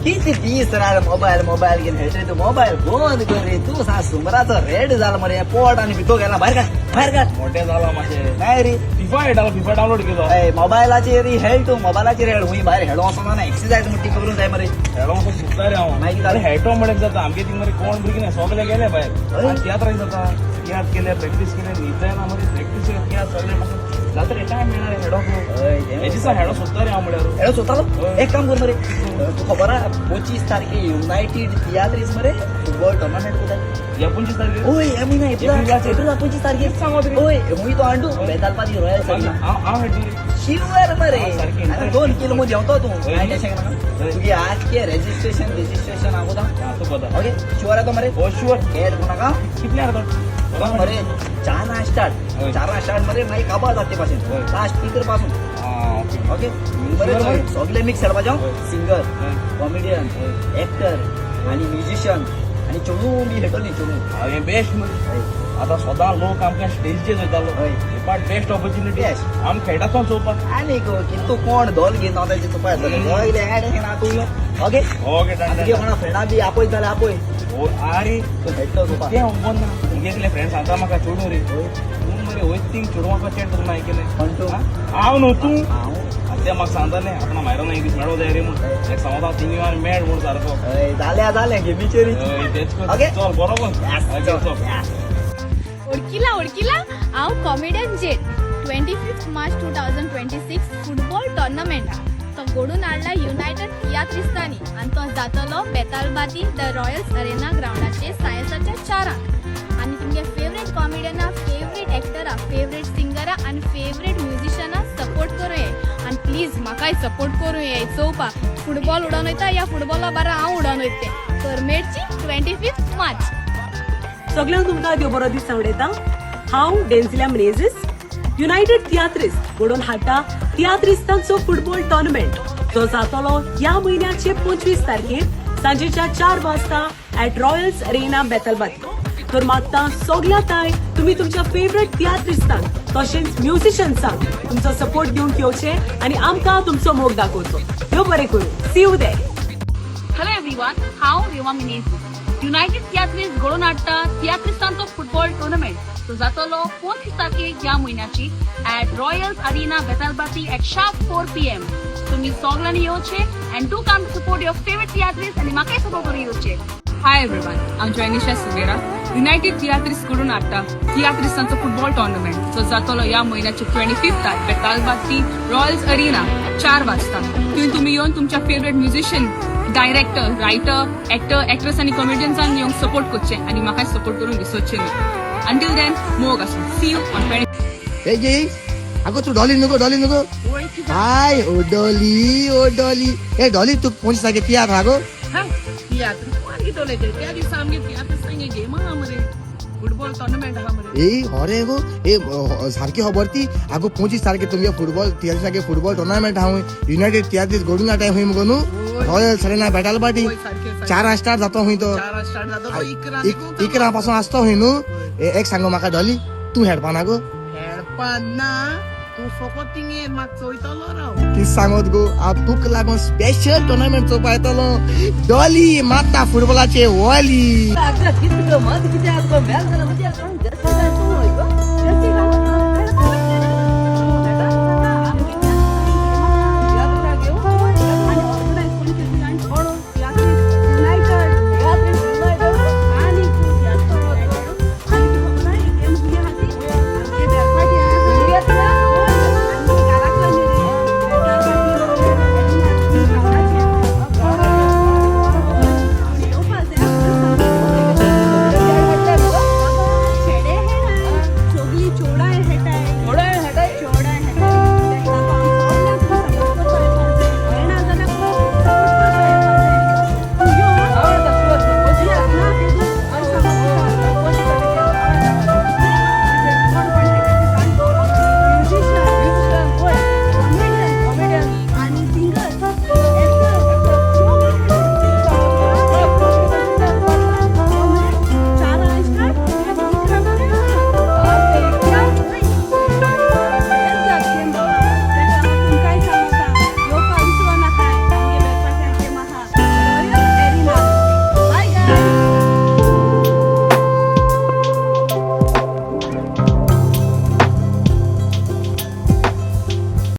किती तीस राहिला मोबाईल घेऊन हेट रे तू मोबाईल बंद कर रे तू सुमराचा रेड झाला मरे पोट आणि तो गेला बाहेर का मोठे झाला माझे नाही रे फिफा डाउनलोड केलो मोबाईलाची री हेल्ड तू मोबाईलाची रेड हुई बाहेर हेडो असं ना एक्सरसाइज मोठी करून जाय मरे हेडो सुद्धा रे हांव माहिती अरे हेटो म्हणत जाता आमगे ती मरे कोण भुरगीं सगळे गेले बाहेर तियात्र जाता तियात्र केले प्रॅक्टिस केले न्हिदय ना मरे प्रॅक्टिस केले सगळे जाता रे टाइम मिळणार हेडो हेजीचा हेडो सुद्धा रे हांव म्हळ्यार हेडो स्वतःला एक काम कर मरे तू खबर आहे 25 तारखे युनायटेड थिएटर्स मरे फुटबॉल टूर्नामेंट होता या 25 तारखे ओय आम्ही नाही एप्रिल 25 तारखे सांगो रे ओय मुई तो आंडू बेतालपाती रॉयल सगळा हांव हेडो शिवर मरे अरे 2 किलो मध्ये जेवतो तू काय टेन्शन ना तुझी आज के रजिस्ट्रेशन आगोदा तो पता ओके शुअर आहे तो मरे ओ शुअर केड कोणाका कितले अर्धा मरे 4 स्टार्ट मरे नाही काबा जाते पासून लास्ट स्पीकर पासून ओके बरे सगळे मिक्स खेळपा जाऊ सिंगर कॉमेडियन एक्टर आणि म्युझिशियन आणि चोनू बी हेटोली चोनू हे बेस्ट आता स्वतः लोक आमकां स्टेजीचेर वयतालो पाट बेस्ट ऑपॉर्च्युनिटी आम खेळटा तो चोवपाक आनी कितू कोण धोल घेवन हांव तेचे चोवपा येतलो तू ओके ओके तुगे कोणा फ्रेंडा बी आपयत जाल्यार आपय ओ अरे तू खेळटलो चोवपा ते होंबोन ना तुगेले फ्रेंड सांगता म्हाका चोडू रे तूं मरे वयत थिंग चोडू म्हाका चॅट करून आयकलें पण तू हांव न्हू तूं हांव ते म्हाका सांगताले आपणा भायरो एक दीस मेळो जाय रे म्हूण एक समज हांव थिंग मेळ म्हूण सारको जालें गेमीचेर तेच ओके चल बरोबर ओळखीला हांव comedian jet 25 March 2026 football tournament तो घडून हाडला युनायटेड थिएटर्सांनी आनी तो जातलो बेतालबाती द रॉयल्स अरेना ग्राउंडाचेर सायन्साच्या 4 आनी तुमगे फेवरेट कॉमेडियना फेवरेट एक्टरा फेवरेट सिंगरा आनी फेवरेट म्युझिशियना सपोर्ट करूं आनी प्लीज म्हाकाय सपोर्ट करूं ये चोवपाक फुटबॉल उडोवन वयता या फुटबॉला बारा हांव उडोवन वयते तर मेळची 25 मार्च सगळ्यांक तुमकां देव बरो दीस सांगता हांव डेन्झिला मेनेझीस युनायटेड थिएटर्स घडोवन हाडटा थिएटरिस्तांचो फुटबॉल टोर्नामेंट जो जातलो ह्या म्हयन्याचे 25 तारखेर सांजेच्या 4 वाजता ऍट रॉयल्स अरेना बेतालबाती तर मागता सगळ्यांताय तुम्ही तुमच्या फेवरेट थिएटरिस्तांक तशेंच म्युझिशियन्सांक तुमचो सपोर्ट दिवंक येवचे आनी आमकां तुमचो मोग दाखोवचो देव बरें करूं see you there hello everyone हांव रेवा मिनेझी युनायटेड थिएटर्स घडोवन हाडटा थिएटरिस्तांचो फुटबॉल टोर्नामेंट तो जातलो 25 तारखेक ह्या म्हयन्याची ऍट रॉयल्स अरेना बेतालबाती ऍट शार्प 4 PM तुम्ही सगळ्यांनी येवचे and do come to support your favourite theatres आनी म्हाकाय सपोर्ट करून येवचे हाय एवरीवन हांव जॉयनिशा सुगेरा युनायटेड थिएटर्स घडोवन हाडटा थिएटरिस्तांचो फुटबॉल टोर्नामेंट जो जातलो ह्या म्हयन्याचे 25 तारीख बेतालबाती रॉयल्स अरेना 4 वाजता तुम्ही येवन तुमच्या favourite musician director writer actress आनी कॉमेडियन्सांक येवंक सपोर्ट करचे आनी म्हाकाय सपोर्ट करून विसरचे न्ही अंटील देन मोग आसूं सी यू ऑन 20 अगो तू डॉली नको हाय ओ डॉली ए डॉली तू 25 तारखे तियात्र हागो थिएटर मार्गी तोलेचे त्या दिसा आमगे थिएटर सांगे गेम आहा मरे फुटबॉल टोर्नामेंट आहा मरे ए अरे गो ए सारखी खबर ती आगो 25 तारखे तुमगे फुटबॉल थिएटर फुटबॉल टोर्नामेंट हा युनायटेड थिएटर्स घडून हाडटा हुई मगो न्हू रॉयल अरेना बेतालबाती 4 स्टार्ट जातो हुई तो 4 स्टार्ट जातो इकरा पासून आसतो हुई न्हू एक सांगो म्हाका डॉली तू हेडपा ना गो हेडपाना तू फकत थिंगे म्हाका चोयतलो राव किस सांगत गो आज तुक लागून स्पेशल टोर्नामेंट चोवपा येतलो डॉली माता फुटबॉलाचे वॉली किती गमत किती आज मेल झाला म्हणजे